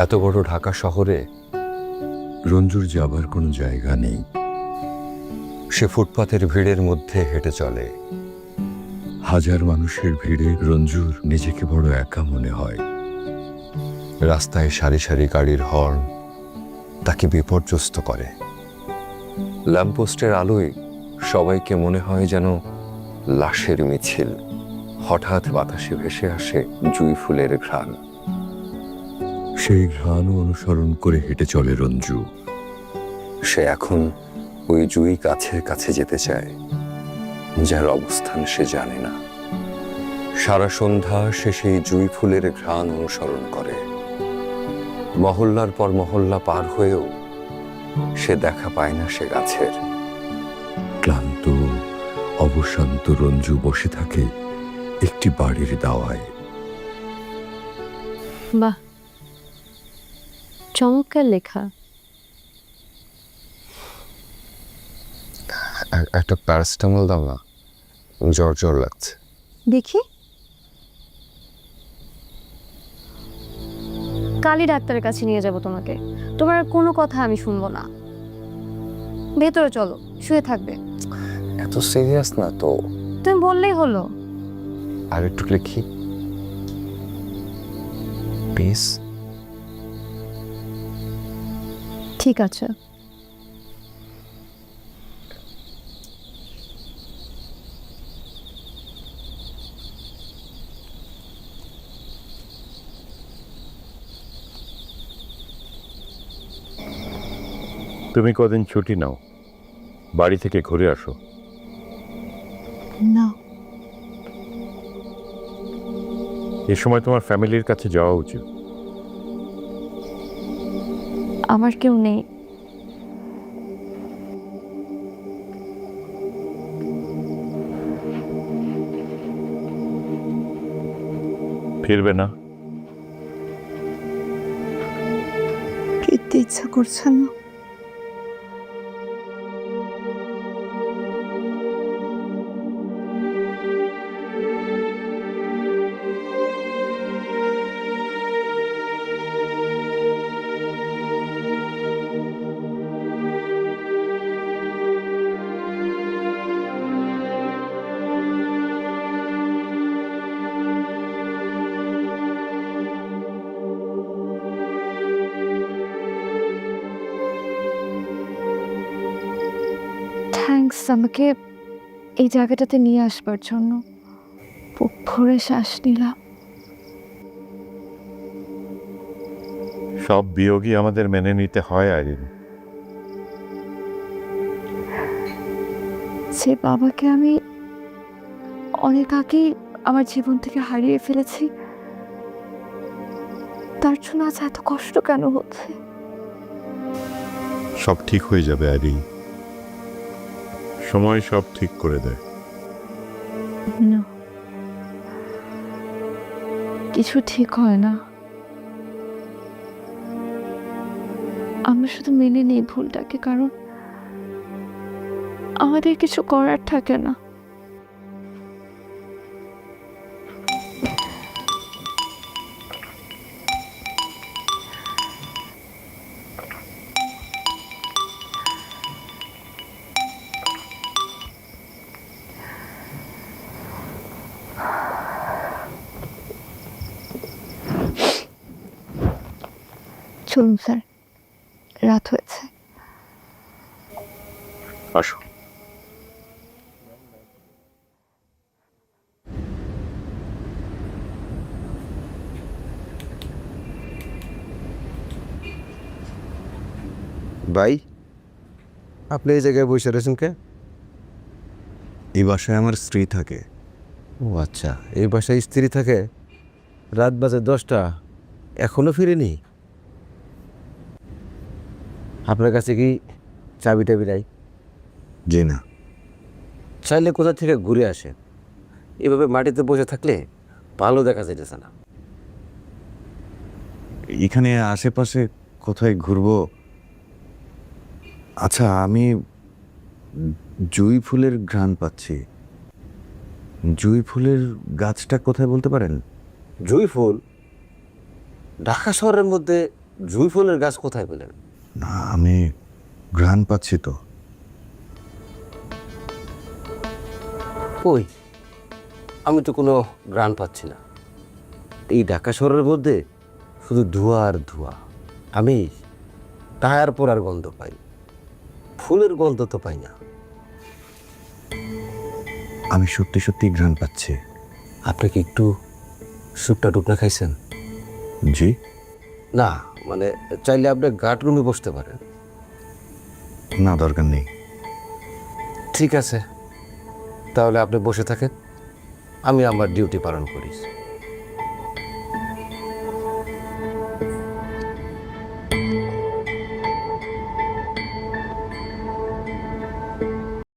এত বড় ঢাকা শহরে রঞ্জুর যাবার কোনো জায়গা নেই। সে ফুটপাতের ভিড়ের মধ্যে হেঁটে চলে। হাজার মানুষের ভিড়ে রঞ্জুর নিজেকে বড় একা মনে হয়। রাস্তায় সারি সারি গাড়ির হর্ন তাকে বিপর্যস্ত করে। ল্যাম্পপোস্টের আলোয় সবাইকে মনে হয় যেন লাশের মিছিল। হঠাৎ বাতাসে ভেসে আসে জুঁই ফুলের ঘ্রাণ। সেই ঘ্রাণও অনুসরণ করে হেঁটে চলে রঞ্জু। সে এখন ওই জুঁই গাছের কাছে যেতে চায়, যার অবস্থান সে জানে না। সারা সন্ধ্যা সে সেই জুঁই ফুলের ঘ্রাণ অনুসরণ করে। মহল্লার পর মহল্লা পার হয়েও সে দেখা পায় না সে গাছের। ক্লান্ত অবসান্ত রঞ্জু বসে থাকে একটি বাড়ির দাওয়ায়। বাহ, চমৎকার লেখা। একটা প্যারাসিটামল দাও না, জ্বর জ্বর লাগছে। দেখি, কালই ডাক্তারের কাছে নিয়ে যাব তোমাকে। তোমার আর কোনো কথা আমি শুনবো না। ভেতরে চলো, শুয়ে থাকবে। এত সিরিয়াস না তো। তুমি বললেই হলো। আর একটু লিখি প্লিজ। ঠিক আছে। তুমি কদিন ছুটি নাও, বাড়ি থেকে ঘুরে আসো। না, এ সময় তোমার ফ্যামিলির কাছে যাওয়া উচিত। আমার কেউ নেই। ফিরবে না? ফিরতে ইচ্ছা করছে না। থ্যাঙ্কস আমাকে এই জায়গাটাতে নিয়ে আসবার জন্য। বুক ভরে শ্বাস নিলাম। সব বিয়োগই আমাদের মেনে নিতে হয় আইরিন। যে বাবাকে আমি অনেক আগেই আমার জীবন থেকে হারিয়ে ফেলেছি, তার জন্য আজ এত কষ্ট কেন হচ্ছে? সব ঠিক হয়ে যাবে আইরিন, সময় সব ঠিক করে দেয়। না, কিছু ঠিক হয় না। আমরা শুধু মেনে নেই ভুলটাকে, কারণ আমাদের কিছু করার থাকে না। চলুন স্যার, রাত হয়েছে। আসো। ভাই, আপনি এই জায়গায় বসে রয়েছেন কে? এই বাসায় আমার স্ত্রী থাকে। ও আচ্ছা, এই বাসায় স্ত্রী থাকে। রাত বাজে 10টা, এখনো ফিরেনি? আপনার কাছে কি চাবি টাবি নাই? জি না। চাইলে কোথা থেকে ঘুরে আসে। এভাবে মাটিতে বসে থাকলে ভালো দেখা যাইতেছে না। এখানে আশেপাশে কোথায় ঘুরবো? আচ্ছা, আমি জুঁই ফুলের ঘ্রাণ পাচ্ছি। জুঁই ফুলের গাছটা কোথায় বলতে পারেন? জুঁই ফুল ঢাকা শহরের মধ্যে জুঁই ফুলের গাছ কোথায় পেলেন? না, আমি ঘ্রাণ পাচ্ছি তো। কই, আমি তো কোনো গ্রান পাচ্ছি না। এই ঢাকা শহরের মধ্যে শুধু ধোঁয়া আর ধোঁয়া। আমি টায়ার পোড়ার গন্ধ পাই, ফুলের গন্ধ তো পাই না। আমি সত্যি সত্যি ঘ্রাণ পাচ্ছি। আপনি কি একটু স্যুপটা টুপটা খাইছেন? জি। না, মানে চাইলে আপনি গার্ড রুমে বসতে পারেন। না, দরকার নেই। ঠিক আছে, তাহলে আপনি বসে থাকেন, আমি আমার ডিউটি পালন করি।